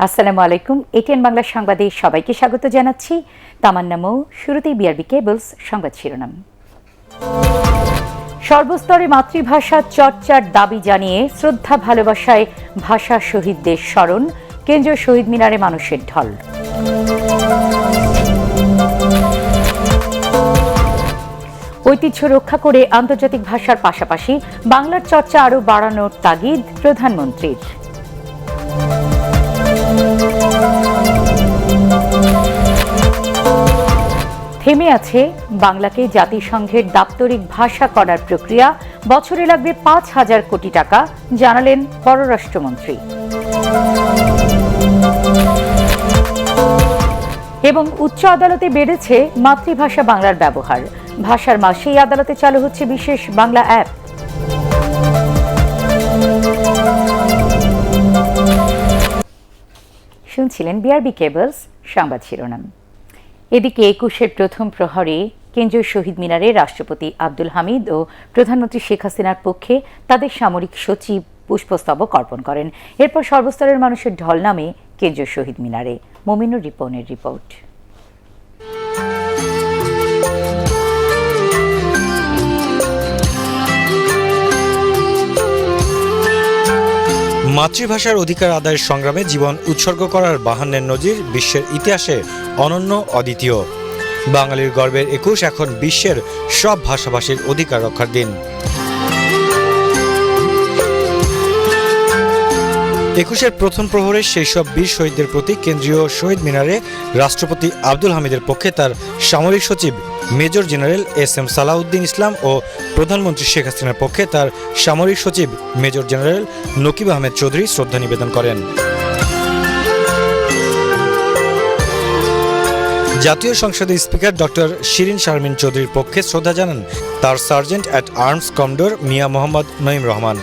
আসসালামু আলাইকুম। এটিএন বাংলা সংবাদে সবাইকে স্বাগত জানাচ্ছি। তামান্না মৌ। শুরুতেই বিআরবি কেবলস সংবাদ শিরোনাম। সর্বস্তরে মাতৃভাষা চর্চার দাবি জানিয়ে শ্রদ্ধা ভালোবাসায় ভাষা শহীদদের স্মরণ, কেন্দ্রীয় শহীদ মিনারে মানুষের ঢল। ঐতিহ্য রক্ষা করে আন্তর্জাতিক ভাষার পাশাপাশি বাংলার চর্চা আরও বাড়ানোর তাগিদ প্রধানমন্ত্রীর। থেমে আছে বাংলাকে জাতিসংঘের দাপ্তরিক ভাষা করার প্রক্রিয়া, বছরে লাগবে ৫,০০০ কোটি টাকা, জানালেন পররাষ্ট্রমন্ত্রী। এবং উচ্চ আদালতে বেড়েছে মাতৃভাষা বাংলার ব্যবহার, ভাষার মাসেই আদালতে চালু হচ্ছে বিশেষ বাংলা অ্যাপ। শুনছিলেন বিআরবি কেবলস সংবাদ শিরোনাম। এদিকে ২১-এর প্রথম প্রহরে কেন্দ্রীয় শহীদ মিনারে রাষ্ট্রপতি আব্দুল হামিদ ও প্রধানমন্ত্রী শেখ হাসিনার পক্ষে তাদের সামরিক সচিব পুষ্পস্তবক অর্পণ করেন। এরপর সর্বস্তরের মানুষের ঢল নামে কেন্দ্রীয় শহীদ মিনারে। মমিনুর রিপনের রিপোর্ট। মাতৃভাষার অধিকার আদায়ের সংগ্রামে জীবন উৎসর্গ করার ৫২-এর নজির বিশ্বের ইতিহাসে অনন্য, অদ্বিতীয়। বাঙালির গর্বের ২১ এখন বিশ্বের সব ভাষাভাষীর অধিকার রক্ষার দিন। ২১-এর প্রথম প্রহরে সেই সব বীর শহীদদের প্রতি কেন্দ্রীয় শহীদ মিনারে রাষ্ট্রপতি আব্দুল হামিদের পক্ষে তার সামরিক সচিব মেজর জেনারেল এস.এম. সালাউদ্দিন ইসলাম ও প্রধানমন্ত্রী শেখ হাসিনার পক্ষে তার সামরিক সচিব মেজর জেনারেল নকিব আহমেদ চৌধুরী শ্রদ্ধা নিবেদন করেন। জাতীয় সংসদের স্পিকার ডক্টর শিরিন শারমিন চৌধুরীর পক্ষে শ্রদ্ধা জানান তার sergeant at arms commodore Mia Mohammad Naeem Rahman.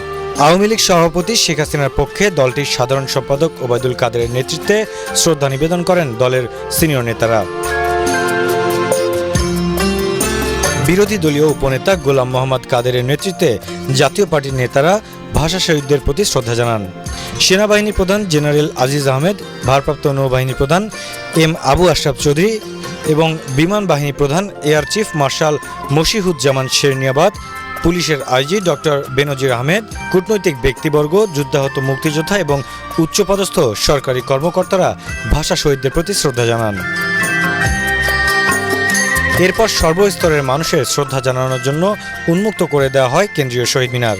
Awami League সভাপতি শেখ হাসিনার পক্ষে দলটির সাধারণ সম্পাদক ওবায়দুল কাদেরের নেতৃত্বে শ্রদ্ধা নিবেদন করেন দলের সিনিয়র নেতারা। বিরোধী দলীয় উপনেতা গোলাম মোহাম্মদ কাদেরের নেতৃত্বে জাতীয় পার্টির নেতারা ভাষা শহীদদের প্রতি শ্রদ্ধা জানান। সেনাবাহিনী প্রধান জেনারেল আজিজ আহমেদ, ভারপ্রাপ্ত নৌবাহিনী প্রধান এম আবু আশরাফ চৌধুরী এবং বিমান বাহিনী প্রধান air chief marshal Mashihuzzaman Serniabat, পুলিশের আইজি ডক্টর বেনজির আহমেদ, কূটনৈতিক ব্যক্তিবর্গ, যুদ্ধাহত মুক্তিযোদ্ধা এবং উচ্চপদস্থ সরকারি কর্মকর্তারা ভাষা শহীদদের প্রতি শ্রদ্ধা জানান। এরপর সর্বস্তরের মানুষের শ্রদ্ধা জানানোর জন্য উন্মুক্ত করে দেওয়া হয় কেন্দ্রীয় শহীদ মিনার।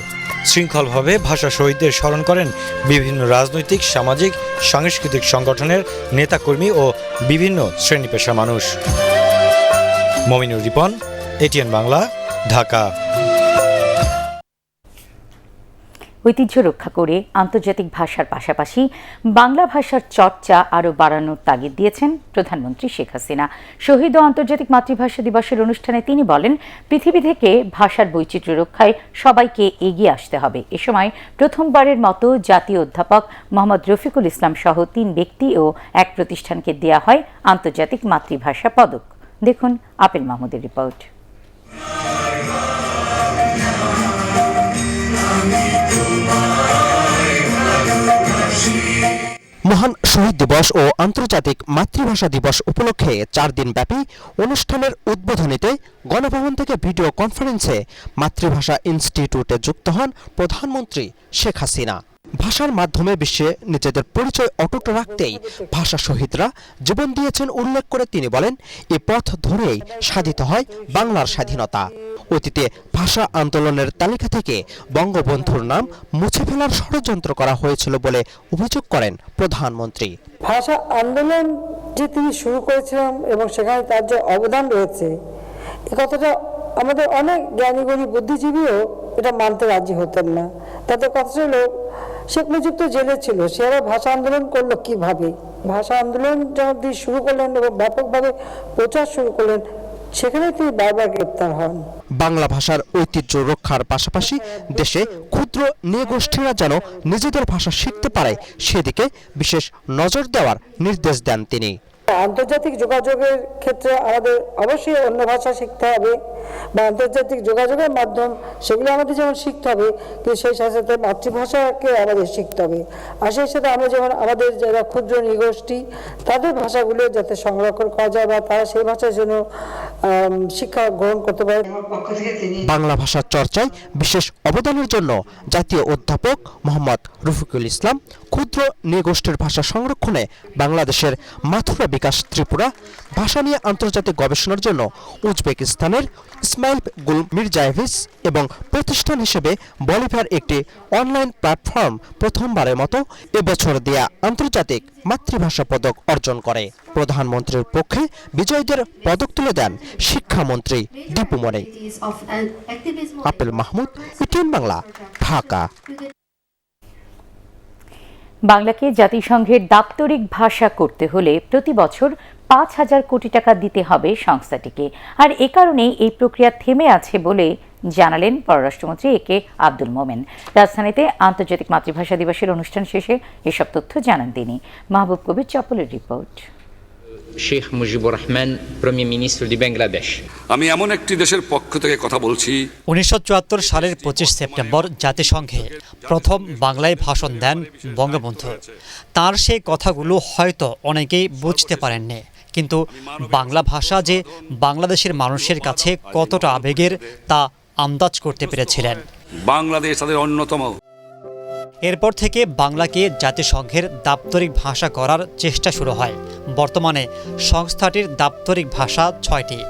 শৃঙ্খলভাবে ভাষা শহীদদের স্মরণ করেন বিভিন্ন রাজনৈতিক, সামাজিক, সাংস্কৃতিক সংগঠনের নেতাকর্মী ও বিভিন্ন শ্রেণী পেশার মানুষ। মমিনুর রিপন, এটিএন বাংলা, ঢাকা। ঐতিহ্য রক্ষা করে আন্তর্জাতিক ভাষার পাশাপাশি বাংলা ভাষার চর্চা আরও বাড়ানোর তাগিদ দিয়েছেন প্রধানমন্ত্রী শেখ হাসিনা। শহীদ ও আন্তর্জাতিক মাতৃভাষা দিবসের অনুষ্ঠানে তিনি বলেন, পৃথিবী থেকে ভাষার বৈচিত্র্য রক্ষায় সবাইকে এগিয়ে আসতে হবে। এ সময় প্রথমবারের মতো জাতীয় অধ্যাপক মোহাম্মদ রফিকুল ইসলাম সহ ৩ ব্যক্তি ও ১ প্রতিষ্ঠানকে দেয়া হয় আন্তর্জাতিক মাতৃভাষা পদক। দেখুন আপেল মাহমুদের রিপোর্ট। মহান শহীদ দিবস ও আন্তর্জাতিক মাতৃভাষা দিবস উপলক্ষে ৪ দিনব্যাপী অনুষ্ঠানের উদ্বোধনীতে গণভবন থেকে ভিডিও কনফারেন্সে মাতৃভাষা ইনস্টিটিউটে যুক্ত হন প্রধানমন্ত্রী শেখ হাসিনা। ভাষার মাধ্যমে বিশ্বে নিজেদের পরিচয় অটুট রাখতেই ভাষা শহীদরা জীবন দিয়েছেন উল্লেখ করে তিনি বলেন, এ পথ ধরেই সাধিত হয় বাংলার স্বাধীনতা। অতীতে ভাষা আন্দোলনের তালিকা থেকে বঙ্গবন্ধুর নাম মুছে ফেলার ষড়যন্ত্র করা হয়েছিল বলে অভিযোগ করেন প্রধানমন্ত্রী। ভাষা আন্দোলন যে তিনি শুরু করেছিলেন এবং সেখানে তার যে অবদান রয়েছে, এ কথাটা আমাদের অনেক জ্ঞানীগুণী বুদ্ধিজীবীও এটা মানতে রাজি হতেন না। তাদের কথা ছিল শেখ মুজিব তো জেলে ছিল, সে আবার ভাষা আন্দোলন করলো কিভাবে? ভাষা আন্দোলন যখন তিনি শুরু করলেন এবং ব্যাপকভাবে প্রচার শুরু করলেন, সেখানে তিনি বারবার গ্রেপ্তার হন। বাংলা ভাষার ঐতিহ্য রক্ষার পাশাপাশি দেশে ক্ষুদ্র নৃগোষ্ঠীরা যেন নিজেদের ভাষা শিখতে পারে সেদিকে বিশেষ নজর দেওয়ার নির্দেশ দেন তিনি। আন্তর্জাতিক যোগাযোগের ক্ষেত্রে আমাদের অবশ্যই অন্য ভাষা শিখতে হবে বা আন্তর্জাতিক যোগাযোগের মাধ্যম সেগুলো আমাদের যেমন শিখতে হবে, কিন্তু সেই সাথে সাথে মাতৃভাষাকে আমাদের শিখতে হবে। আর সেই সাথে আমরা যেমন আমাদের যারা ক্ষুদ্র নৃগোষ্ঠী তাদের ভাষাগুলো যাতে সংরক্ষণ করা যায় বা তারা সেই ভাষার জন্য শিক্ষা গ্রহণ করতে পারে। বাংলা ভাষার চর্চায় বিশেষ অবদানের জন্য জাতীয় অধ্যাপক মোহাম্মদ রফিকুল ইসলাম, ক্ষুদ্র নৃগোষ্ঠীর ভাষা সংরক্ষণে বাংলাদেশের মাথুরা বিকাশ ত্রিপুরা, ভাষা নিয়ে আন্তর্জাতিক গবেষণার জন্য উজবেকিস্তানের ইসমাইল গুল মির্জায়েভিচ এবং প্রতিষ্ঠান হিসেবে বলিভিয়ার একটি অনলাইন প্ল্যাটফর্ম প্রথমবারের মতো এবছর দেয়া আন্তর্জাতিক মাতৃভাষা পদক অর্জন করে। প্রধানমন্ত্রীর পক্ষে বিজয়ীদের পদক তুলে দেন শিক্ষামন্ত্রী দীপু মনি। Apple Mahmud, ETN Bangla, Dhaka. বাংলাকে জাতিসংঘের দাপ্তরিক ভাষা করতে হলে প্রতি বছর 5,000 কোটি টাকা দিতে হবে সংস্থাটিকে, আর এ কারণে এই প্রক্রিয়া থেমে আছে বলে জানালেন পররাষ্ট্রমন্ত্রী একে আব্দুল মোমেন। রাজধানীতে আন্তর্জাতিক মাতৃভাষা দিবসের অনুষ্ঠান শেষে এসব তথ্য জানান তিনি। মাহবুব কবির চপলের report. Sheikh Mujibur Rahman, premier minister the Bangladesh. আমি এমন একটি দেশের পক্ষ থেকে কথা বলছি। 1974 সালের 25 সেপ্টেম্বর জাতিসংঘে প্রথম বাংলায় ভাষণ দেন বঙ্গবন্ধু। তার সেই কথাগুলো হয়তো অনেকেই বুঝতে পারেননি, কিন্তু বাংলা ভাষা যে বাংলাদেশের মানুষের কাছে কতটা আবেগের তা আন্দাজ করতে পেরেছিলেন। বাংলাদেশ তাদের অন্যতম। এরপর থেকে বাংলাকে জাতিসংঘের দাপ্তরিক ভাষা করার চেষ্টা শুরু হয়। বর্তমানে সংস্থাটির দাপ্তরিক ভাষা 6টি: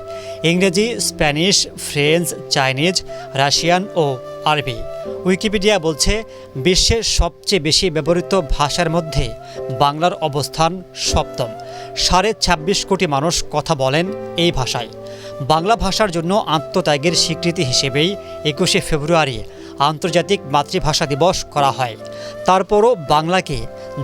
ইংরেজি, স্প্যানিশ, ফ্রেঞ্চ, চাইনিজ, রাশিয়ান ও আরবি। উইকিপিডিয়া বলছে বিশ্বের সবচেয়ে বেশি ব্যবহৃত ভাষার মধ্যে বাংলার অবস্থান 7ম। 26.5 কোটি মানুষ কথা বলেন এই ভাষায়। বাংলা ভাষার জন্য আত্মত্যাগের স্বীকৃতি হিসেবেই 21শে ফেব্রুয়ারি আন্তর্জাতিক মাতৃভাষা দিবস করা হয়। তারপরও বাংলাকে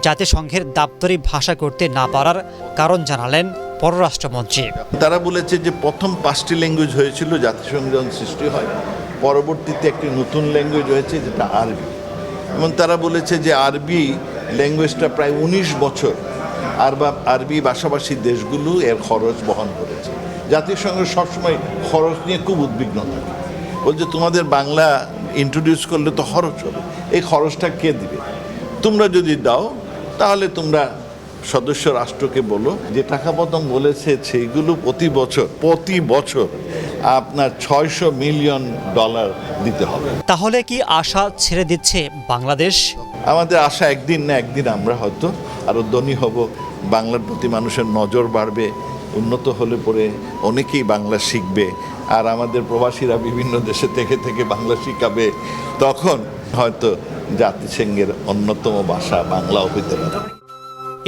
জাতিসংঘের দাপ্তরিক ভাষা করতে না পারার কারণ জানালেন পররাষ্ট্রমন্ত্রী। তারা বলেছে যে প্রথম 5টি ল্যাঙ্গুয়েজ হয়েছিল জাতিসংঘ যখন সৃষ্টি হয়, পরবর্তীতে একটি নতুন ল্যাঙ্গুয়েজ হয়েছে যেটা আরবি, এবং তারা বলেছে যে আরবি ল্যাঙ্গুয়েজটা প্রায় 19 বছর আরবি ভাষাভাষী দেশগুলো এর খরচ বহন করেছে। জাতিসংঘ সবসময় খরচ নিয়ে খুব উদ্বিগ্ন থাকে, বলছে তোমাদের বাংলা ইন্ট্রোডিউস করলে তো খরচ হবে, এই খরচটা কে দিবে? তোমরা যদি দাও তাহলে তোমরা সদস্য রাষ্ট্রকে বলো যে টাকা প্রথম বলেছে সেইগুলো প্রতি বছর আপনার $600 মিলিয়ন দিতে হবে। তাহলে কি আশা ছেড়ে দিচ্ছে বাংলাদেশ? আমাদের আশা একদিন না একদিন আমরা হয়তো আরো ধনী হব, বাংলার প্রতি মানুষের নজর বাড়বে, উন্নত হলে পরে অনেকেই বাংলা শিখবে, আর আমাদের প্রবাসীরা বিভিন্ন দেশে থেকে বাংলা শিখাবে, তখন হয়তো জাতিসংঘের অন্যতম ভাষা বাংলাও হইতে পারে।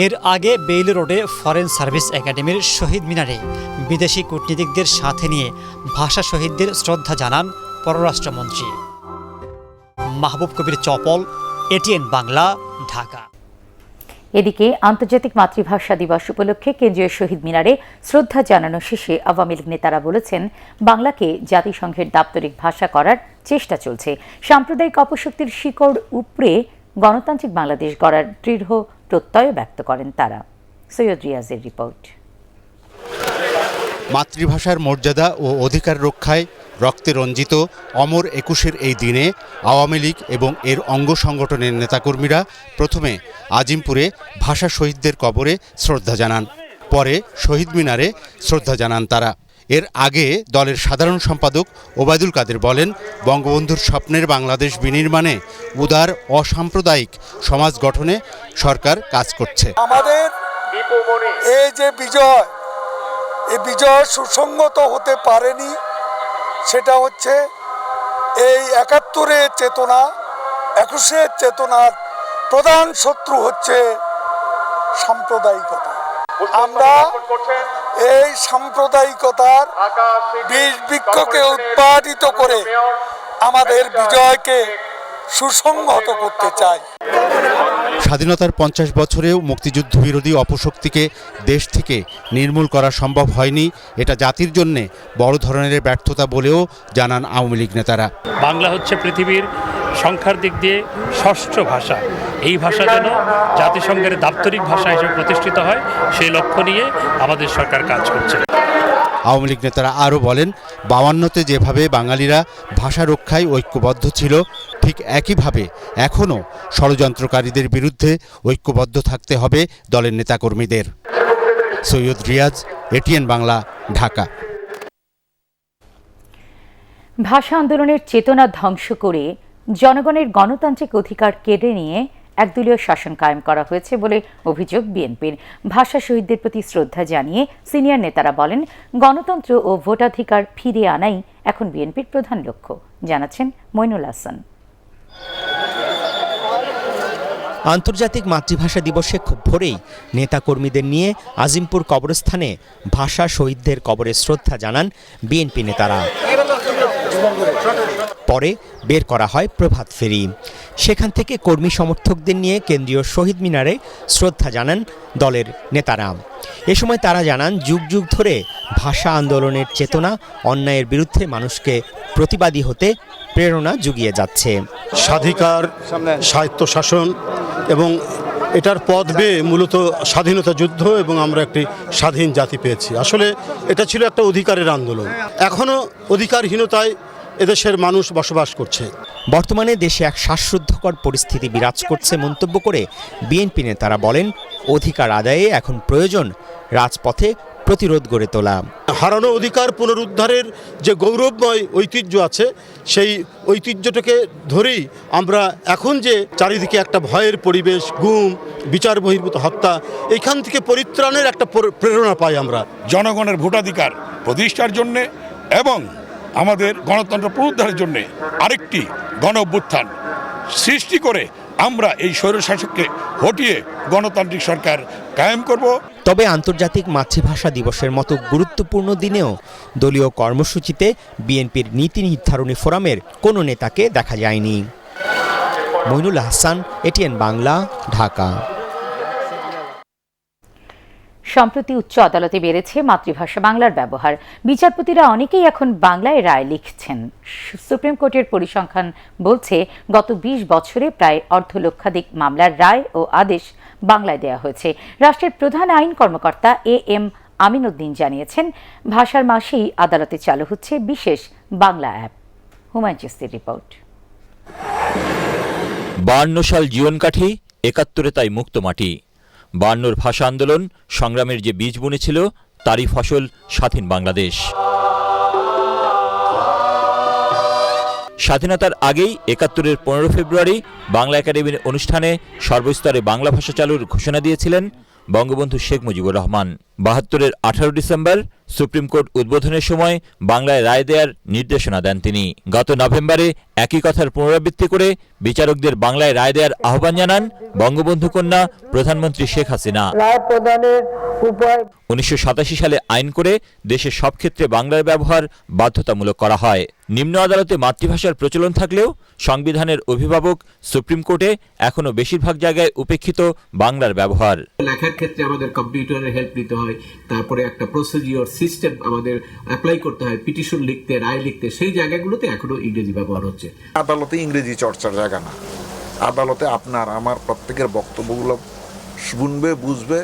এর আগে বেইলি রোডে ফরেন সার্ভিস একাডেমির শহীদ মিনারে বিদেশি কূটনীতিকদের সাথে নিয়ে ভাষা শহীদদের শ্রদ্ধা জানান পররাষ্ট্রমন্ত্রী। মাহবুব কবির চপল, এটিএন বাংলা, ঢাকা। এদিকে আন্তর্জাতিক মাতৃভাষা দিবস উপলক্ষে কেন্দ্রীয় শহীদ মিনারে শ্রদ্ধা জানানো শেষে আওয়ামী লীগ নেতারা বলেছেন, বাংলাকে জাতিসংঘের দাপ্তরিক ভাষা করার চেষ্টা চলছে। সাম্প্রদায়িক অপশক্তির শিকড় উপড়ে গণতান্ত্রিক বাংলাদেশ গড়ার দৃঢ় প্রত্যয় ব্যক্ত করেন তারা। সৈয়দ রিয়াজের রিপোর্ট। মাতৃভাষার মর্যাদা ও অধিকার রক্ষায় রক্তে রঞ্জিত অমর 21-এর এই দিনে আওয়ামী লীগ এবং এর অঙ্গ সংগঠনের নেতাকর্মীরা প্রথমে আজিমপুরে ভাষা শহীদদের কবরে শ্রদ্ধা জানান, পরে শহীদ মিনারে শ্রদ্ধা জানান তারা। এর আগে দলের সাধারণ সম্পাদক ওবায়দুল কাদের বলেন, বঙ্গবন্ধুর স্বপ্নের বাংলাদেশ বিনির্মাণে উদার অসাম্প্রদায়িক সমাজ গঠনে সরকার কাজ করছে। আমাদের এই যে বিজয়, এই বিজয় সুসংগত হতে পারেনি, সেটা হচ্ছে এই 71-এর চেতনা, 21-এর চেতনার প্রধান শত্রু হচ্ছে সাম্প্রদায়িকতা। আমরা এই সাম্প্রদায়িকতার বীজ বৃক্ষকে উৎপাদিত করে আমাদের বিজয়কে সুসংহত করতে চাই। স্বাধীনতার 50 বছরেও মুক্তিযুদ্ধ বিরোধী অপশক্তিকে দেশ থেকে নির্মূল করা সম্ভব হয়নি, এটা জাতির জন্যে বড় ধরনের ব্যর্থতা বলেও জানান আওয়ামী লীগ নেতারা। বাংলা হচ্ছে পৃথিবীর সংখ্যার দিক দিয়ে ষষ্ঠ ভাষা। এই ভাষা যেন জাতিসংঘের দাপ্তরিক ভাষা হিসেবে প্রতিষ্ঠিত হয়, সেই লক্ষ্য নিয়ে আমাদের সরকার কাজ করছে। আওয়ামী লীগ নেতারা আরও বলেন, 52তে যেভাবে বাঙালিরা ভাষা রক্ষায় ঐক্যবদ্ধ ছিল, ঠিক একইভাবে এখনও ষড়যন্ত্রকারীদের বিরুদ্ধে ঐক্যবদ্ধ থাকতে হবে দলের নেতাকর্মীদের। সৈয়দ রিয়াজ, এটিএন বাংলা, ঢাকা। ভাষা আন্দোলনের চেতনা ধ্বংস করে জনগণের গণতান্ত্রিক অধিকার কেড়ে নিয়ে একদলীয় শাসন কায়েম করা হয়েছে বলে অভিযোগ বিএনপির। ভাষা শহীদদের প্রতি শ্রদ্ধা জানিয়ে সিনিয়র নেতারা বলেন, গণতন্ত্র ও ভোটাধিকার ফিরিয়ে আনাই এখন বিএনপির প্রধান লক্ষ্য, জানাচ্ছেন মইনুল হাসান। আন্তর্জাতিক মাতৃভাষা দিবসে খুব ভোরেই নেতাকর্মীদের নিয়ে আজিমপুর কবরস্থানে ভাষা শহীদদের কবরে শ্রদ্ধা জানান বিএনপি নেতারা। পরে বের করা হয় প্রভাত ফেরি। সেখান থেকে কর্মী সমর্থকদের নিয়ে কেন্দ্রীয় শহীদ মিনারে শ্রদ্ধা জানান দলের নেতারা। এ সময় তারা জানান, যুগ যুগ ধরে ভাষা আন্দোলনের চেতনা অন্যায়ের বিরুদ্ধে মানুষকে প্রতিবাদী হতে প্রেরণা জুগিয়ে যাচ্ছে। স্বাধিকার, স্বায়ত্তশাসন এবং এটার পথ বেয়ে মূলত স্বাধীনতা যুদ্ধ এবং আমরা একটি স্বাধীন জাতি পেয়েছি। আসলে এটা ছিল একটা অধিকারের আন্দোলন। এখনও অধিকারহীনতায় এদেশের মানুষ বসবাস করছে। বর্তমানে দেশে এক শ্বাসরুদ্ধকর পরিস্থিতি বিরাজ করছে মন্তব্য করে বিএনপি নেতারা বলেন, অধিকার আদায়ে এখন প্রয়োজন রাজপথে প্রতিরোধ গড়ে তোলা। হারানো অধিকার পুনরুদ্ধারের যে গৌরবময় ঐতিহ্য আছে, সেই ঐতিহ্যটাকে ধরেই আমরা এখন যে চারিদিকে একটা ভয়ের পরিবেশ, গুম, বিচার বহির্ভূত হত্যা, এখান থেকে পরিত্রাণের একটা প্রেরণা পাই আমরা। জনগণের ভোটাধিকার প্রতিষ্ঠার জন্যে এবং আমাদের গণতন্ত্র পুনরুদ্ধারের জন্যে আরেকটি গণ অভ্যুত্থান সৃষ্টি করে আমরা এই স্বৈরশাসককে হটিয়ে গণতান্ত্রিক সরকার কায়েম করব। তবে আন্তর্জাতিক মাতৃভাষা দিবসের মতো গুরুত্বপূর্ণ দিনেও দলীয় কর্মসূচিতে বিএনপির নীতি নির্ধারণী ফোরামের কোনো নেতাকে দেখা যায়নি। মইনুল হাসান, এটিএন বাংলা, ঢাকা। সম্প্রতি উচ্চ আদালতে বেড়েছে মাতৃভাষা বাংলার ব্যবহার। বিচারপতিরা অনেকেই এখন বাংলায় রায় লিখছেন। সুপ্রিম কোর্টের পরিসংখ্যান বলছে, গত 20 বছরে প্রায় অর্ধলক্ষাধিক মামলার রায় ও আদেশ বাংলায় দেওয়া হয়েছে। রাষ্ট্রের প্রধান আইন কর্মকর্তা AM আমিন উদ্দিন জানিয়েছেন, ভাষার মাসেই আদালতে চালু হচ্ছে বিশেষ বাংলা অ্যাপ। হুমায়ুন চিস্তির রিপোর্ট। 52 সাল জীবনকাঠি, 71-এ তাই মুক্ত মাটি। 52-র ভাষা আন্দোলন সংগ্রামের যে বীজ বুনেছিল, তারই ফসল স্বাধীন বাংলাদেশ। স্বাধীনতার আগেই 71-এর 15 ফেব্রুয়ারি বাংলা একাডেমির অনুষ্ঠানে সর্বস্তরে বাংলা ভাষা চালুর ঘোষণা দিয়েছিলেন বঙ্গবন্ধু শেখ মুজিবুর রহমান। 72-এর 18 ডিসেম্বর সুপ্রিম কোর্ট উদ্বোধনের সময় বাংলায় রায় দেওয়ার নির্দেশনা দেন তিনি। গত নভেম্বরে একই কথার পুনরাবৃত্তি করে বিচারকদের বাংলায় রায় দেওয়ার আহ্বান জানান বঙ্গবন্ধু কন্যা প্রধানমন্ত্রী শেখ হাসিনা। 1987 সালে আইন করে দেশের সব ক্ষেত্রে বাংলার ব্যবহার বাধ্যতামূলক করা হয়। নিম্ন আদালতে মাতৃভাষার প্রচলন থাকলেও সংবিধানের অভিভাবক সুপ্রিম কোর্টে এখনো বেশিরভাগ জায়গায় উপেক্ষিত বাংলার ব্যবহার। লেখার ক্ষেত্রে আমাদের কম্পিউটারের হেল্প নিতে হয়, তারপরে একটা প্রসিডিওর সিস্টেম আমাদের অ্যাপ্লাই করতে হয়, পিটিশন লিখতে, রায় লিখতে, সেই জায়গাগুলোতে এখনো ইংরেজি ব্যবহার হচ্ছে। আদালতে ইংরেজি চর্চার জায়গা না। আদালতে আপনার আমার প্রত্যেকের বক্তব্যগুলো শুনবে, বুঝবে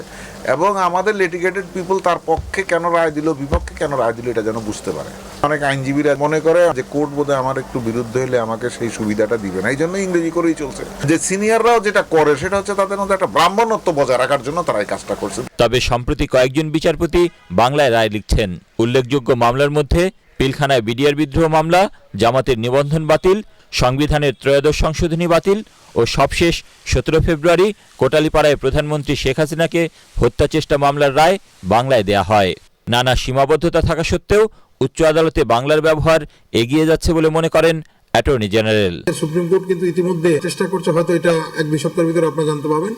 এবং আমাদের লিটিগেটেড পিপল তার পক্ষে কেন রায় দিল, বিপক্ষে কেন রায় দিল, এটা যেন বুঝতে পারে। অনেক আইনজীবীরা মনে করে যে কোর্ট বোধহয় আমার একটু বিরুদ্ধে হলে আমাকে সেই সুবিধাটা দিবে না, এই জন্য ইংরেজি করেই চলছে। যে সিনিয়ররাও যেটা করে সেটা হচ্ছে তাদের মধ্যে একটা ব্রাহ্মণত্ব বজায় রাখার জন্য তারা এই কাজটা করছে। তবে সম্প্রতি কয়েকজন বিচারপতি বাংলায় রায় লিখছেন। উল্লেখযোগ্য মামলার মধ্যে পিলখানায় বিডিআর বিদ্রোহ মামলা, জামাতের নিবন্ধন বাতিল, সংবিধানের ত্রয়োদশ সংশোধনী বাতিল ও সবশেষ 17 ফেব্রুয়ারি কোটালীপাড়ায় প্রধানমন্ত্রী শেখ হাসিনাকে হত্যা চেষ্টা মামলার রায় বাংলায় দেয়া হয়। নানা সীমাবদ্ধতা থাকা সত্ত্বেও উচ্চ আদালতে বাংলার ব্যবহার এগিয়ে যাচ্ছে বলে মনে করেন অ্যাটর্নি জেনারেল। সুপ্রিম কোর্ট কিন্তু ইতিমধ্যে চেষ্টা করছে, হয়তো এটা 1-2 সপ্তাহের ভিতরে আপনারা জানতে পারবেন,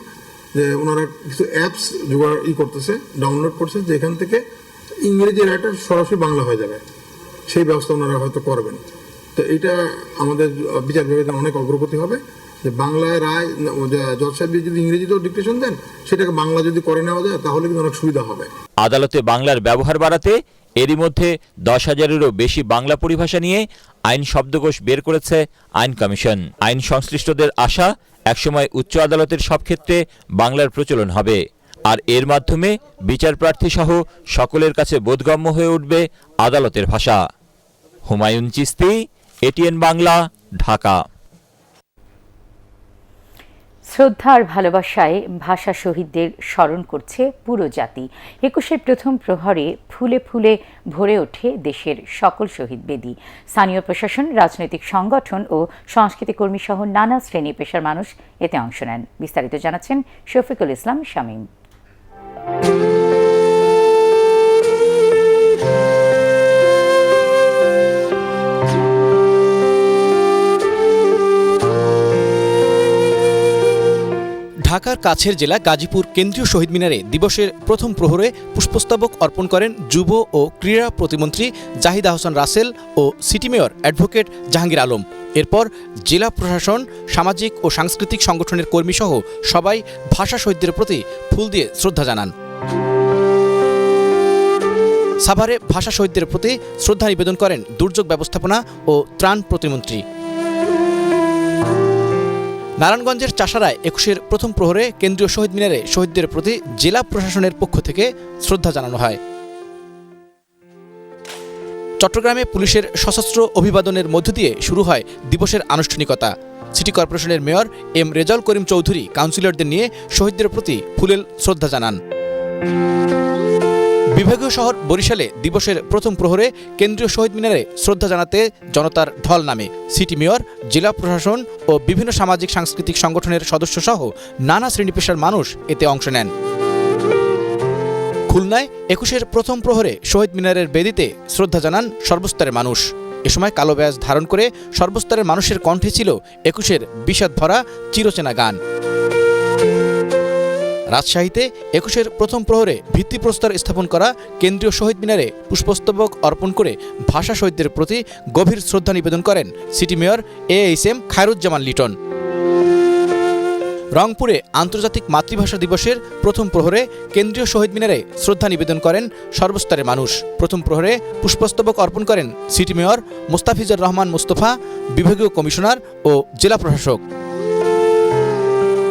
যে ওনারা কিছু অ্যাপস জোগাড় করতেছে, ডাউনলোড করছে, যেখান থেকে ইংরেজি রায়টা সরাসরি বাংলা হয়ে যাবে, সেই ব্যবস্থা ওনারা হয়তো করবেন। তো এটা আমাদের বিচার বিভাগে অনেক অগ্রগতি হবে, যে বাংলায় রায় জজ সাহেব যদি ইংরেজিতেও ডিকটেশন দেন, সেটাকে বাংলা যদি করে নেওয়া যায় তাহলে কিন্তু অনেক সুবিধা হবে। আদালতে বাংলার ব্যবহার বাড়াতে এরই মধ্যে 10,000-এরও বেশি বাংলা পরিভাষা নিয়ে আইন শব্দকোষ বের করেছে আইন কমিশন। আইন সংশ্লিষ্টদের আশা একসময় উচ্চ আদালতের সব ক্ষেত্রে বাংলার প্রচলন হবে, আর এর মাধ্যমে বিচারপ্রার্থী সহ সকলের কাছে বোধগম্য হয়ে উঠবে আদালতের ভাষা। হুমায়ুন চিস্তি, এটিএন বাংলা, ঢাকা। শ্রদ্ধা আর ভালোবাসায় ভাষা শহীদদের স্মরণ করছে পুরো জাতি। 21-এর প্রথম প্রহরে ফুলে ফুলে ভরে ওঠে দেশের সকল শহীদ বেদি। স্থানীয় প্রশাসন, রাজনৈতিক সংগঠন ও সংস্কৃতি কর্মী সহ নানা শ্রেণী পেশার মানুষ এতে অংশ নেন। বিস্তারিত জানাচ্ছেন শফিকুল ইসলাম শামীম। ঢাকার কাছের জেলা গাজীপুর কেন্দ্রীয় শহীদ মিনারে দিবসের প্রথম প্রহরে পুষ্পস্তবক অর্পণ করেন যুব ও ক্রীড়া প্রতিমন্ত্রী জাহিদ আহসান রাসেল ও city mayor advocate Jahangir Alam. এরপর জেলা প্রশাসন, সামাজিক ও সাংস্কৃতিক সংগঠনের কর্মীসহ সবাই ভাষা শহীদদের প্রতি ফুল দিয়ে শ্রদ্ধা জানান। সাভারে ভাষা শহীদদের প্রতি শ্রদ্ধা নিবেদন করেন দুর্যোগ ব্যবস্থাপনা ও ত্রাণ প্রতিমন্ত্রী। নারায়ণগঞ্জের চাষারায় 21-এর প্রথম প্রহরে কেন্দ্রীয় শহীদ মিনারে শহীদদের প্রতি জেলা প্রশাসনের পক্ষ থেকে শ্রদ্ধা জানানো হয়। চট্টগ্রামে পুলিশের সশস্ত্র অভিবাদনের মধ্য দিয়ে শুরু হয় দিবসের আনুষ্ঠানিকতা। সিটি কর্পোরেশনের মেয়র এম রেজাউল করিম চৌধুরী কাউন্সিলরদের নিয়ে শহীদদের প্রতি ফুলেল শ্রদ্ধা জানান। বিভাগীয় শহর বরিশালে দিবসের প্রথম প্রহরে কেন্দ্রীয় শহীদ মিনারে শ্রদ্ধা জানাতে জনতার ঢল নামে। সিটি মেয়র, জেলা প্রশাসন ও বিভিন্ন সামাজিক সাংস্কৃতিক সংগঠনের সদস্য সহ নানা শ্রেণী পেশার মানুষ এতে অংশ নেন। খুলনায় 21-এর প্রথম প্রহরে শহীদ মিনারের বেদিতে শ্রদ্ধা জানান সর্বস্তরের মানুষ। এ সময় কালো ব্যাজ ধারণ করে সর্বস্তরের মানুষের কণ্ঠে ছিল 21-এর বিষাদ ভরা চিরচেনা গান। রাজশাহীতে 21-এর প্রথম প্রহরে ভিত্তিপ্রস্তর স্থাপন করা কেন্দ্রীয় শহীদ মিনারে পুষ্পস্তবক অর্পণ করে ভাষা শহীদদের প্রতি গভীর শ্রদ্ধা নিবেদন করেন city mayor ASM Khairuzzaman Liton. রংপুরে আন্তর্জাতিক মাতৃভাষা দিবসের প্রথম প্রহরে কেন্দ্রীয় শহীদ মিনারে শ্রদ্ধা নিবেদন করেন সর্বস্তরের মানুষ। প্রথম প্রহরে পুষ্পস্তবক অর্পণ করেন সিটি মেয়র মোস্তাফিজুর রহমান মোস্তফা, বিভাগীয় কমিশনার ও জেলা প্রশাসক।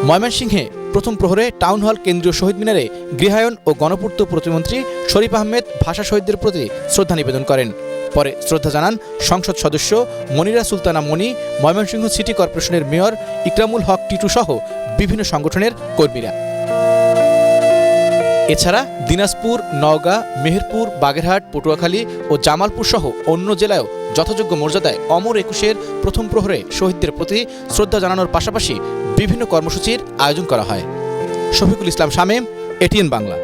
ময়মনসিংহে প্রথম প্রহরে টাউন হল কেন্দ্রীয় শহীদ মিনারে গৃহায়ন ও গণপূর্ত প্রতিমন্ত্রী শরীফ আহমেদ ভাষা শহীদদের প্রতি শ্রদ্ধা নিবেদন করেন। পরে শ্রদ্ধা জানান সংসদ সদস্য মনিরা সুলতানা মনি, ময়মনসিংহ সিটি কর্পোরেশনের মেয়র ইকরামুল হক টিটু সহ বিভিন্ন সংগঠনের কর্মীরা। এছাড়া দিনাজপুর, নওগাঁ, মেহেরপুর, বাগেরহাট, পটুয়াখালী ও জামালপুর সহ অন্য জেলায়ও যথাযোগ্য মর্যাদায় অমর 21-এর প্রথম প্রহরে শহীদদের প্রতি শ্রদ্ধা জানানোর পাশাপাশি বিভিন্ন কর্মসূচির আয়োজন করা হয়। শফিকুল ইসলাম শামীম, এটিএন বাংলা।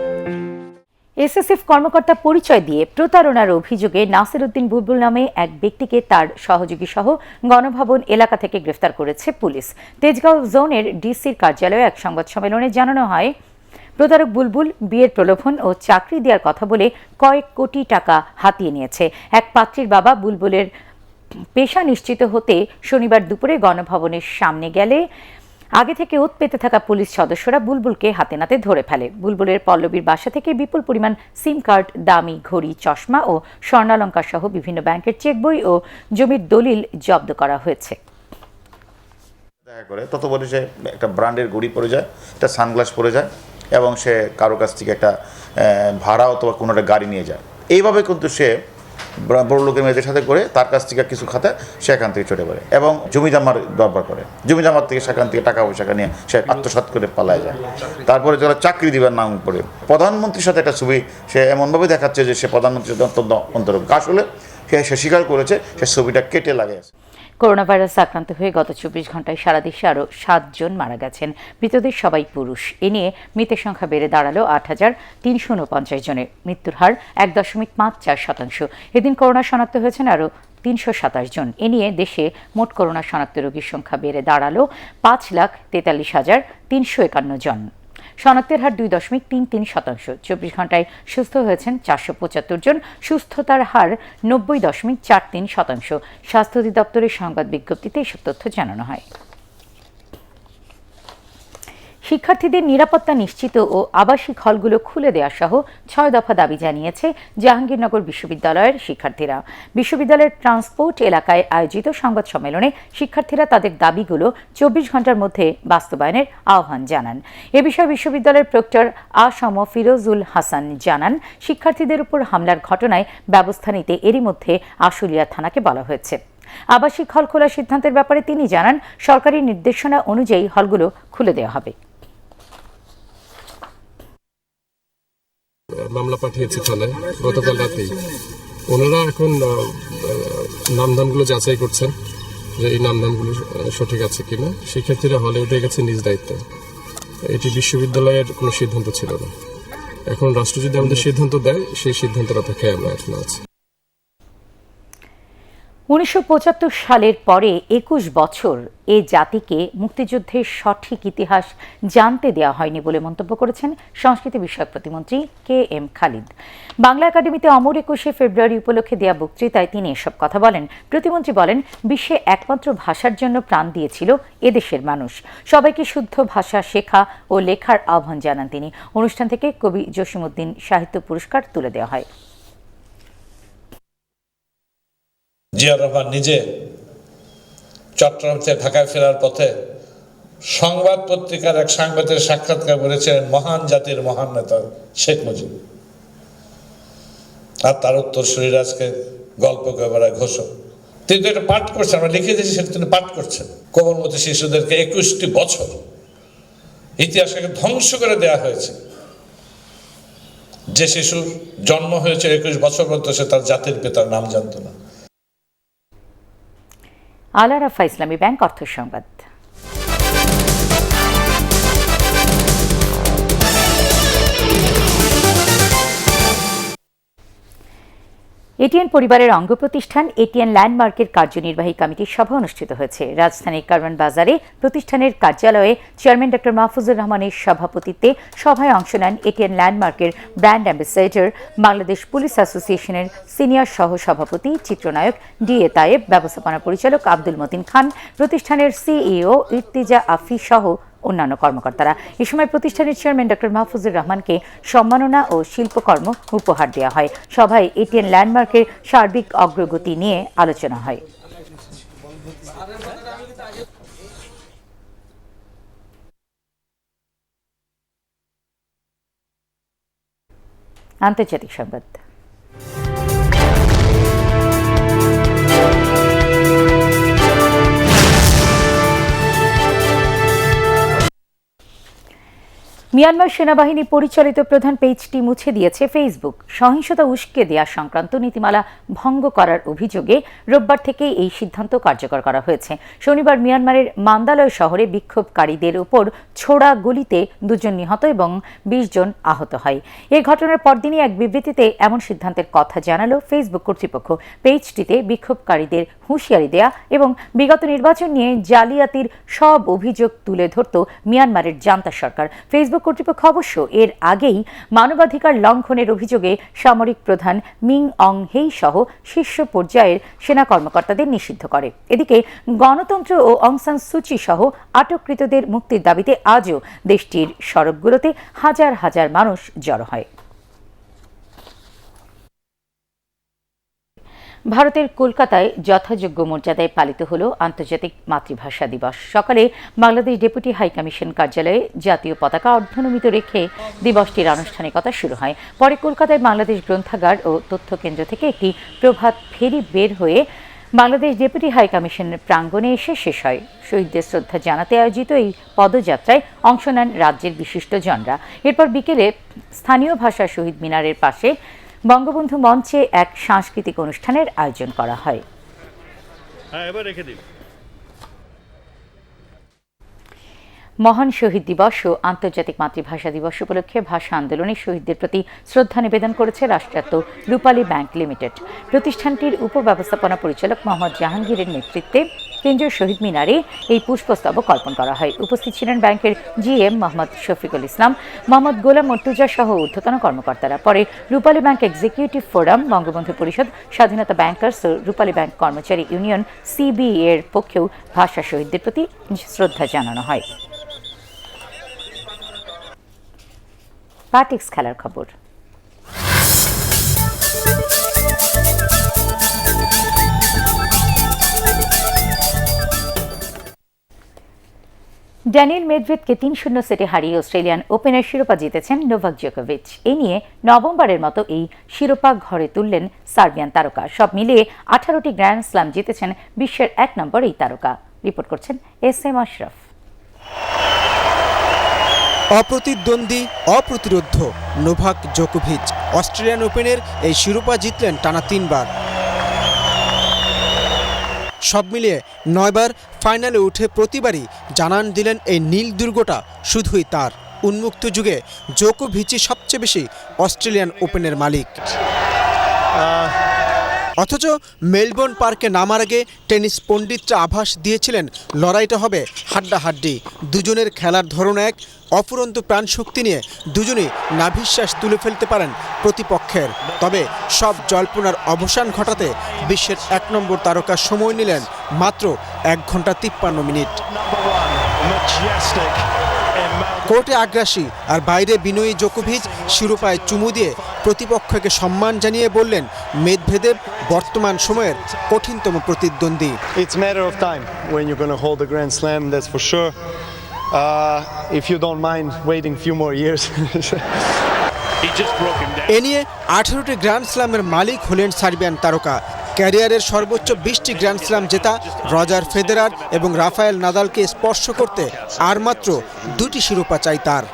এসএসএফ কর্মকর্তা পরিচয় দিয়ে প্রতারণার অভিযোগে নাসির উদ্দিন বুলবুল নামে এক ব্যক্তিকে তার সহযোগী সহ গণভবন এলাকা থেকে গ্রেফতার করেছে পুলিশ। তেজগাঁও জোনের ডিসির কার্যালয়ে এক সংবাদ সম্মেলনে জানানো হয়, প্রতারক বুলবুল বিয়ের প্রলোভন ও চাকরি দেওয়ার কথা বলে কয়েক কোটি টাকা হাতিয়ে নিয়েছে। এক পাত্রীর বাবা বুলবুলের পেশা নিশ্চিত হতে শনিবার দুপুরে গণভবনের সামনে গেলে আগে থেকে ওত পেতে থাকা পুলিশ সদস্যরা বুলবুলকে হাতে নাতে ধরে ফেলে। বুলবুলের পল্লবীর বাসা থেকে বিপুল পরিমাণ সিম কার্ড, দামি ঘড়ি, চশমা ও স্বর্ণালঙ্কার সহ বিভিন্ন ব্যাংকের চেক বই ও জমির দলিল জব্দ করা হয়েছে। দেখা করে ততবারই সে একটা ব্র্যান্ডের ঘড়ি পরে যায়, একটা সানগ্লাস পরে যায় এবং সে কারো কাছ থেকে একটা ভাড়া অথবা কোনো একটা গাড়ি নিয়ে যায়। এইভাবে কিন্তু সে বড় লোকের মেয়েদের সাথে করে তার কাছ থেকে কিছু খাতে সেখান থেকে চলে পড়ে এবং জমি জামার দরবার করে। জমি জামার থেকে সেখান থেকে টাকা পয়সা নিয়ে সে আত্মসাৎ করে পালায় যায়। তারপরে যারা চাকরি দিবার নাম করে প্রধানমন্ত্রীর সাথে একটা ছবি সে এমনভাবে দেখাচ্ছে যে সে প্রধানমন্ত্রীর অত্যন্ত অন্তর্গত। আসলে সে স্বীকার করেছে সে ছবিটা কেটে লাগে। করোনা ভাইরাস আক্রান্ত হয়ে গত 24 ঘন্টায় সারা দেশে আরও 7 জন মারা গেছেন। মৃতদের সবাই পুরুষ। এ নিয়ে মৃতের সংখ্যা বেড়ে দাঁড়ালো 8,349 জনের। মৃত্যুর হার 1.54%। এদিন করোনা শনাক্ত হয়েছেন আরও 327 জন। এ নিয়ে দেশে মোট করোনা শনাক্ত রোগীর সংখ্যা বেড়ে দাঁড়ালো 5,43,351 জন। শনাক্তের হার 2.33%। 24 ঘন্টায় সুস্থ হয়েছেন 475 জন। সুস্থতার হার 90.43%। স্বাস্থ্য অধিদপ্তরের সংবাদ বিজ্ঞপ্তিতে এসব তথ্য জানানো হয়। শিক্ষার্থীদের নিরাপত্তা নিশ্চিত ও আবাসিক হলগুলো খুলে দেওয়া সহ 6 দফা দাবি জানিয়েছে জাহাঙ্গীরনগর বিশ্ববিদ্যালয়ের শিক্ষার্থীরা। বিশ্ববিদ্যালয়ের ট্রান্সপোর্ট এলাকায় আয়োজিত সংবাদ সম্মেলনে শিক্ষার্থীরা তাদের দাবিগুলো 24 ঘন্টার মধ্যে বাস্তবায়নের আহ্বান জানান। এ বিষয়ে বিশ্ববিদ্যালয়ের প্রক্টর আসম ফিরোজুল হাসান জানান, শিক্ষার্থীদের উপর হামলার ঘটনায় ব্যবস্থা নিতে এরই মধ্যে আশুলিয়া থানাকে বলা হয়েছে। আবাসিক হল খোলার সিদ্ধান্তের ব্যাপারে তিনি জানান, সরকারি নির্দেশনা অনুযায়ী হলগুলো খুলে দেওয়া হবে। মামলা পাঠিয়েছে থানায় গতকাল রাতেই। ওনারা এখন নামধামগুলো যাচাই করছেন যে এই নামধামগুলো সঠিক আছে কিনা। শিক্ষার্থীরা হলে উঠে গেছে নিজ দায়িত্বে। এটি বিশ্ববিদ্যালয়ের কোনো সিদ্ধান্ত ছিল না। এখন রাষ্ট্র যদি আমাদের সিদ্ধান্ত দেয়, সেই সিদ্ধান্তের অপেক্ষায় আমরা এখন আছি। 1975 সালের পরে 21 বছর এ জাতিকে মুক্তিযুদ্ধের সঠিক ইতিহাস জানতে দেওয়া হয়নি বলে মন্তব্য করেছেন সংস্কৃতি বিষয়ক প্রতিমন্ত্রী KM খালিদ। বাংলা একাডেমিতে অমর 21শে ফেব্রুয়ারি উপলক্ষে দেয়া বক্তৃতায় তিনি এসব কথা বলেন। প্রতিমন্ত্রী বলেন, বিশ্বে একমাত্র ভাষার জন্য প্রাণ দিয়েছিল এদেশের মানুষ। সবাইকে শুদ্ধ ভাষা শেখা ও লেখার আহ্বান জানান তিনি। অনুষ্ঠান থেকে কবি জসিমউদ্দিন সাহিত্য পুরস্কার তুলে দেওয়া হয়। জিয়াউর রহমান নিজে চট্টগ্রাম থেকে ঢাকায় ফেরার পথে সংবাদ পত্রিকার এক সাংবাদিকের সাক্ষাৎকার বলেছিলেন, মহান জাতির মহান নেতা শেখ মুজিব। আর তার উত্তরসূরির আজকে গল্প কবিরা ঘোষক। তিনি তো এটা পাঠ করছেন, আমরা লিখে দিয়েছি, সেটা তিনি পাঠ করছেন। কোমলমতি শিশুদেরকে 21টি বছর ইতিহাসকে ধ্বংস করে দেয়া হয়েছে। যে শিশুর জন্ম হয়েছে 21 বছর পর্যন্ত, সে তার জাতির পিতার নাম জানত না। আল আরাফা ইসলামী ব্যাংক অর্থ সংবাদ। এটিএন পরিবারের অঙ্গ প্রতিষ্ঠান এটিএন ল্যান্ডমার্কের কার্যনির্বাহী কমিটির সভা অনুষ্ঠিত হয়েছে রাজধানীর কারওয়ান বাজারে। প্রতিষ্ঠানের কার্যালয়ে চেয়ারম্যান ডক্টর মাহফুজুর রহমানের সভাপতিত্বে সভায় অংশ নেন এটিএন ল্যান্ডমার্কের ব্র্যান্ড অ্যাম্বাসেডর, বাংলাদেশ পুলিশ অ্যাসোসিয়েশনের সিনিয়র সহ সভাপতি চিত্রনায়ক DA তায়েব, ব্যবস্থাপনা পরিচালক আব্দুল মতিন খান, প্রতিষ্ঠানের CEO ইর্তিজা আফি সহ অন্যান্য কর্মকর্তারা। এ সময় প্রতিষ্ঠানের চেয়ারম্যান ডক্টর মাহফুজুর রহমানকে সম্মাননা ও শিল্পকর্ম উপহার দেওয়া হয়। সভায় এটিএন ল্যান্ডমার্কের সার্বিক অগ্রগতি নিয়ে আলোচনা হয়। আন্তর্জাতিক সংবাদ। মিয়ানমার সেনাবাহিনী পরিচালিত প্রধান পেজটি মুছে দিয়েছে ফেসবুক। সহিংসতা উস্কে দেয়া সংক্রান্ত নীতিমালা ভঙ্গ করার অভিযোগে রোববার থেকে এই সিদ্ধান্ত কার্যকর করা হয়েছে। শনিবার মিয়ানমারের মান্দালয় শহরে বিক্ষোভকারীদের উপর ছোড়া গুলিতে 2 জন নিহত এবং 20 জন আহত হয়। এই ঘটনার পরদিনই এক বিবৃতিতে এমন সিদ্ধান্তের কথা জানালো ফেসবুক কর্তৃপক্ষ। পেজটিতে বিক্ষোভকারীদের হুঁশিয়ারি দেয়া এবং বিগত নির্বাচন নিয়ে জালিয়াতির সব অভিযোগ তুলে ধরত মিয়ানমারের জান্তা সরকার। ফেসবুক কর্তৃপক্ষ অবশ্য এর আগেই মানবাধিকার লঙ্ঘনের অভিযোগে সামরিক প্রধান মিং অং হেই সহ শীর্ষ পর্যায়ের সেনা কর্মকর্তাদের নিষিদ্ধ করে। এদিকে গণতন্ত্র ও অং সান সুচি সহ আটককৃতদের মুক্তির দাবিতে আজও দেশটির সড়কগুলোতে হাজার হাজার মানুষ জড়ো হয়। ভারতের কলকাতায় যথাযোগ্য মর্যাদায় পালিত হল আন্তর্জাতিক মাতৃভাষা দিবস। সকালে বাংলাদেশ ডেপুটি হাইকমিশন কার্যালয়ে জাতীয় পতাকা অর্ধনমিত রেখে দিবসটির আনুষ্ঠানিকতা শুরু হয়। পরে কলকাতায় বাংলাদেশ গ্রন্থাগার ও তথ্য কেন্দ্র থেকে একটি প্রভাত ফেরি বের হয়ে বাংলাদেশ ডেপুটি হাইকমিশনের প্রাঙ্গণে এসে শেষ হয়। শহীদদের শ্রদ্ধা জানাতে আয়োজিত এই পদযাত্রায় অংশ নেন রাজ্যের বিশিষ্টজনরা। এরপর বিকেলে স্থানীয় ভাষা শহীদ মিনারের পাশে বঙ্গবন্ধু মঞ্চে এক সাংস্কৃতিক অনুষ্ঠানের আয়োজন করা হয়। মহান শহীদ দিবস ও আন্তর্জাতিক মাতৃভাষা দিবস উপলক্ষে ভাষা আন্দোলনে শহীদদের প্রতি শ্রদ্ধা নিবেদন করেছে রাষ্ট্রায়ত্ত রূপালী ব্যাংক লিমিটেড। প্রতিষ্ঠানটির উপব্যবস্থাপনা পরিচালক মোহাম্মদ জাহাঙ্গীরের নেতৃত্বে কেন্দ্রীয় শহীদ মিনারে এই পুষ্পস্তবক অর্পণ করা হয়। উপস্থিত ছিলেন ব্যাংকের GM মোহাম্মদ শফিকুল ইসলাম, মোহাম্মদ গোলাম মর্তুজা সহ ঊর্ধ্বতন কর্মকর্তারা। পরে রূপালী ব্যাংক এক্সিকিউটিভ ফোরাম, বঙ্গবন্ধু পরিষদ, স্বাধীনতা ব্যাংকার্স ও রূপালী ব্যাংক কর্মচারী ইউনিয়ন CBA এর পক্ষেও ভাষা শহীদদের প্রতি শ্রদ্ধা জানানো হয়। প্যাটিক্স খেলার খবর। ড্যানিয়েল মেদভেদকে ৩-০ সেটে হারিয়ে অস্ট্রেলিয়ান ওপেনের শিরোপা জিতেছেন নোভাক জোকোভিচ। এ নিয়ে নবমবারের মতো এই শিরোপা ঘরে তুললেন সার্বিয়ান তারকা। সব মিলিয়ে 18টি গ্র্যান্ড স্ল্যাম জিতেছেন বিশ্বের 1 নম্বর এই তারকা। রিপোর্ট করছেন SM আশরাফ। অপ্রতিদ্বন্দ্বী, অপ্রতিরোধ্য নোভাক জোকোভিচ অস্ট্রেলিয়ান ওপেনের এই শিরোপা জিতলেন টানা 3 বার। সব মিলিয়ে 9 বার ফাইনালে উঠে প্রতিবারই জানান দিলেন এই নীল দুর্গটা শুধুই তার। উন্মুক্ত যুগে জোকোভিচই সবচেয়ে বেশি অস্ট্রেলিয়ান ওপেনের মালিক। অথচ মেলবোর্ন পার্কে নামার আগে টেনিস পণ্ডিতরা আভাস দিয়েছিলেন লড়াইটা হবে হাড্ডাহাড্ডি। দুজনের খেলার ধরন এক, অফুরন্ত প্রাণশক্তি নিয়ে দুজনেই নাভিশ্বাস তুলে ফেলতে পারেন প্রতিপক্ষের। তবে সব জল্পনার অবসান ঘটাতে বিশ্বের 1 নম্বর তারকা সময় নিলেন মাত্র 1 ঘন্টা 53 মিনিট। কোর্টে আগ্রাসী আর বাইরে বিনয়ী জোকোভিচ শিরোপায় চুমু দিয়ে প্রতিপক্ষকে সম্মান জানিয়ে বললেন মেদভেদেব বর্তমান সময়ের কঠিনতম প্রতিদ্বন্দ্বী। It's a matter of time when you're going to hold the Grand Slam, that's for sure. If you don't mind waiting a few more years. এ নিয়ে 18টি গ্র্যান্ড স্ল্যামের মালিক হলেন সার্বিয়ান তারকা। ক্যারিয়ারের সর্বোচ্চ 20টি গ্র্যান্ড স্ল্যাম জেতা রজার ফেদেরার এবং Rafael নাদালকে স্পর্শ করতে আর মাত্র 2টি শিরোপা চাই তার।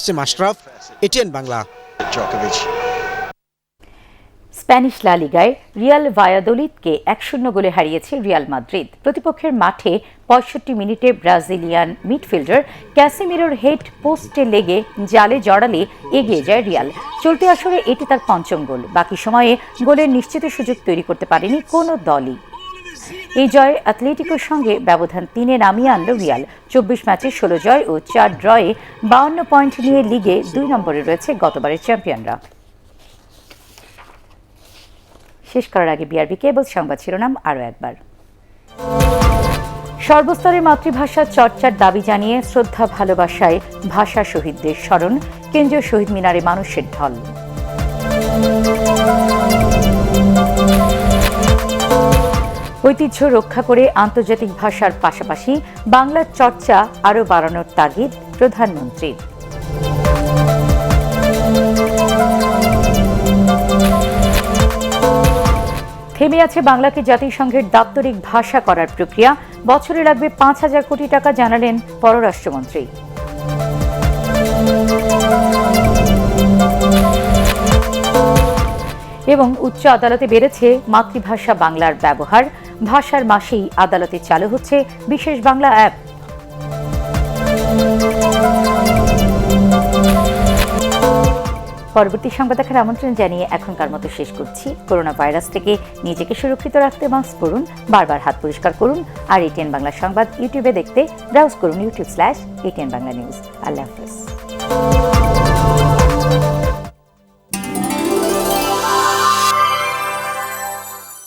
SM Ashraf, ATN Bangla. Spanish লা লিগায় রিয়াল ভায়াদোলিদকে 1-0 গোলে হারিয়েছে রিয়াল মাদ্রিদ। প্রতিপক্ষের মাঠে 65 মিনিটে ব্রাজিলিয়ান মিডফিল্ডার ক্যাসিমিরোর হেড পোস্টে লেগে জালে জড়ালে এগিয়ে যায় রিয়াল। চলতি আসরে এটি তার 5ম গোল। বাকি সময়ে গোলের নিশ্চিত সুযোগ তৈরি করতে পারেনি কোনো দলই। এই জয়ে অ্যাথলেটিকোর সঙ্গে ব্যবধান 3-এ নামিয়ে আনল রিয়াল। 24 ম্যাচে 16 জয় ও 4 ড্রয়ে 52 পয়েন্ট নিয়ে লিগে 2 নম্বরে রয়েছে গতবারের চ্যাম্পিয়নরা। শেষ করার আগে বিআরবি কেবল সংবাদ শিরোনাম আরও একবার। সর্বস্তরে মাতৃভাষা চর্চার দাবি জানিয়ে শ্রদ্ধা ভালোবাসায় ভাষা শহীদদের স্মরণ, কেন্দ্রীয় শহীদ মিনারে মানুষের ঢল। ঐতিহ্য রক্ষা করে আন্তর্জাতিক ভাষার পাশাপাশি বাংলার চর্চা আরও বাড়ানোর তাগিদ প্রধানমন্ত্রীর। থেমে আছে বাংলাকে জাতিসংঘের দাপ্তরিক ভাষা করার প্রক্রিয়া। বছরে লাগবে 5,000 কোটি টাকা, জানালেন পররাষ্ট্রমন্ত্রী। এবং উচ্চ আদালতে বেড়েছে মাতৃভাষা বাংলার ব্যবহার। ভাষার মাসেই আদালতে চালু হচ্ছে বিশেষ বাংলা অ্যাপ। পরবর্তী সংবাদ দেখার আমন্ত্রণ জানিয়ে এখনকার মতো শেষ করছি। করোনা ভাইরাস থেকে নিজেকে সুরক্ষিত রাখতে মাস্ক পরুন, বারবার হাত পরিষ্কার করুন। আর ATN বাংলা সংবাদ ইউটিউবে দেখতে ব্রাউজ করুন youtube/ATN বাংলা নিউজ। আল্লাহ হাফেজ।